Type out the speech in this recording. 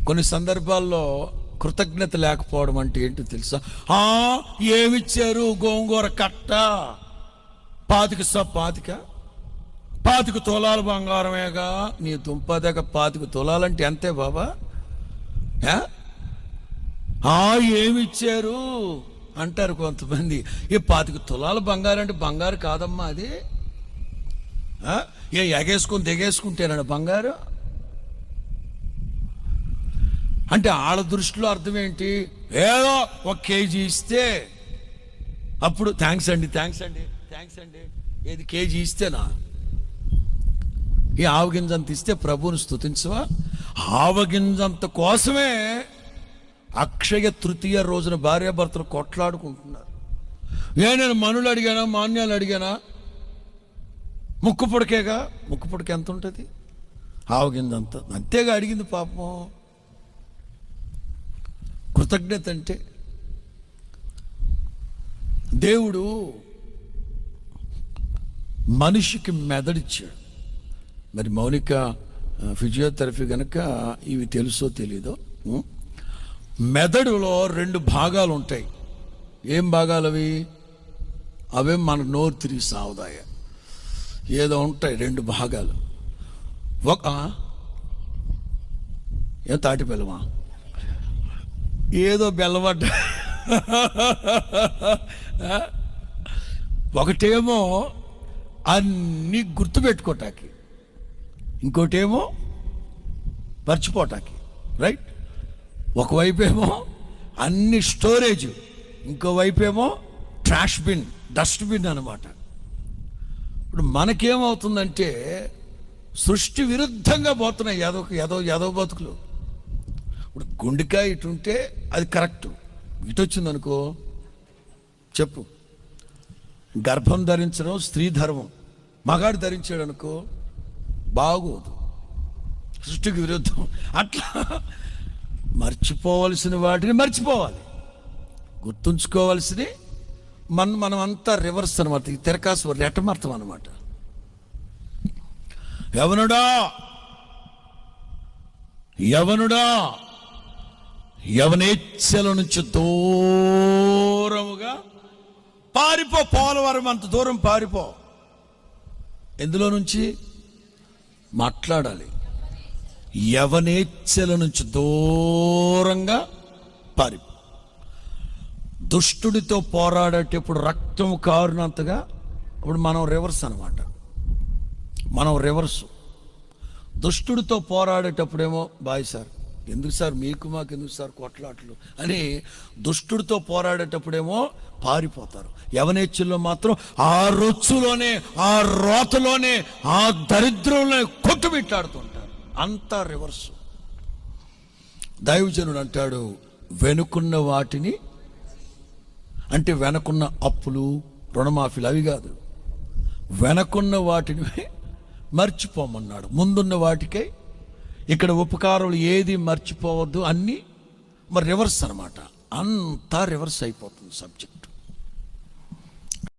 కొన్ని సందర్భాల్లో కృతజ్ఞత లేకపోవడం అంటే ఏంటో తెలుసా? ఏమిచ్చారు? గోంగూర కట్ట, పాతిక తులాలు బంగారమేగా. నీ దుంపదగ 25 తులాలంటే అంతే బాబా. ఏమిచ్చారు అంటారు కొంతమంది. ఈ 25 తులాలు బంగారం అంటే బంగారు కాదమ్మా అది. ఎగేసుకుని దిగేసుకుంటేనా బంగారు అంటే? వాళ్ళ దృష్టిలో అర్థం ఏంటి? ఏదో 1 కేజీ ఇస్తే అప్పుడు థ్యాంక్స్ అండి. ఏది కేజీ ఇస్తేనా? ఈ ఆవగింజంత ఇస్తే ప్రభువుని స్తుతించవా? ఆవగింజంత కోసమే అక్షయ తృతీయ రోజున భార్యాభర్తలు కొట్లాడుకుంటున్నారు. నేను మనులు అడిగానా, మాన్యాలు అడిగానా? ముక్కు పుడకేగా. ముక్కు పుడక ఎంత ఉంటుంది? ఆవగింజంత అంతేగా అడిగింది పాపం. కృతజ్ఞత అంటే దేవుడు మనిషికి మెదడిచ్చాడు. మరి మౌలిక ఫిజియోథెరపీ కనుక ఇవి తెలుసో తెలీదో, మెదడులో 2 భాగాలు ఉంటాయి. ఏం భాగాలు అవి? అవే మన నోరు తిరిగి సావుదాయ ఏదో ఉంటాయి 2 భాగాలు. ఏ తాటి బెల్లమా? ఏదో బెల్లమడ్డ. ఒకటేమో అన్నీ గుర్తుపెట్టుకోటానికి, ఇంకోటేమో మర్చిపోటానికి. రైట్? ఒకవైపేమో అన్ని స్టోరేజ్, ఇంకోవైపేమో ట్రాష్ బిన్, డస్ట్బిన్ అనమాట. ఇప్పుడు మనకేమవుతుందంటే సృష్టి విరుద్ధంగా పోతున్నాయి ఏదో బతుకులు. ఇప్పుడు గుండెకాయ ఇటు ఉంటే అది కరెక్ట్, ఇటు వచ్చిందనుకో చెప్పు. గర్భం ధరించడం స్త్రీ ధర్మం, మగాడు ధరించాడు అనుకో బాగోదు, సృష్టికి విరుద్ధం. అట్లా మర్చిపోవలసిన వాటిని మర్చిపోవాలి, గుర్తుంచుకోవాల్సినవి మనం అంతా రివర్స్ అనమాట. ఈ తిరకాసు రెట్టమర్థం అనమాట. యవనుడా యవనేచ్ఛల నుంచి దూరముగా పారిపో. పోలవరం అంత దూరం పారిపో. ఎందులో నుంచి మాట్లాడాలి? యవనేచ్ఛల నుంచి దూరంగా పారిపో. దుష్టుడితో పోరాడేటప్పుడు రక్తం కారునంతగా ఇప్పుడు మనం రివర్స్ అనమాట. మనం రివర్సు. దుష్టుడితో పోరాడేటప్పుడేమో బాయ్ సార్, ఎందుకు సార్ మీకు మాకు ఎందుకు సార్ కొట్లాట్లు అని దుష్టుడితో పోరాడేటప్పుడేమో పారిపోతారు. యవనేచ్ఛల్లో మాత్రం ఆ రొచ్చులోనే, ఆ రోతలోనే, ఆ దరిద్రంలోనే కొట్టుమిట్టాడుతుంటారు. అంతా రివర్సు. దైవజనుడు అంటాడు, వెనుకున్న వాటిని అంటే వెనకున్న అప్పులు, రుణమాఫీలు అవి కాదు, వెనకున్న వాటిని మర్చిపోమన్నాడు. ముందున్న వాటికై ఇక్కడ ఉపకారాలు ఏది మర్చిపోవద్దు, అన్నీ మరి రివర్స్ అనమాట. అంతా రివర్స్ అయిపోతుంది సబ్జెక్టు.